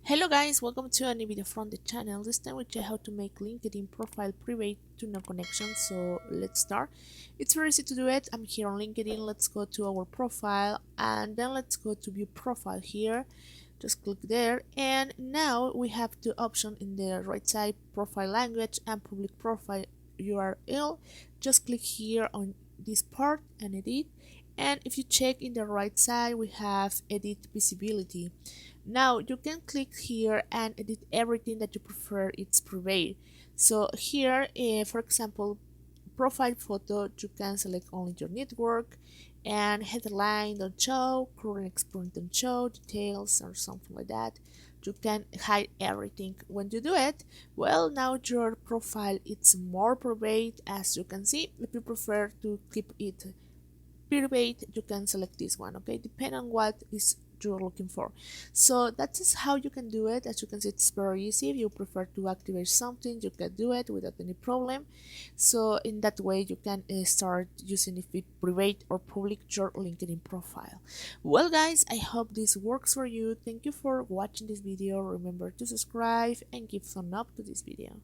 Hello guys, welcome to a new video from the channel. This time we check how to make LinkedIn profile private to no connection. So let's start. It's very easy to do it. I'm here on LinkedIn. Let's go to our profile and then let's go to view profile here. Just click there, and now we have two options in the right side: profile language and public profile URL. Just click here on this part and edit, and if you check in the right side we have edit visibility. Now you can click here and edit everything that you prefer it's private. So here, for example, profile photo, you can select only your network, and headline don't show, current experience don't show, details or something like that. You can hide everything. When you do it, well, now your profile it's more private. As you can see, if you prefer to keep it private, you can select this one. Okay, depending on what is you're looking for. So that is how you can do it. As you can see, it's very easy. If you prefer to activate something, you can do it without any problem. So in that way you can start using if it private or public your LinkedIn profile. Well guys, I hope this works for you. Thank you for watching this video. Remember to subscribe and give thumb up to this video.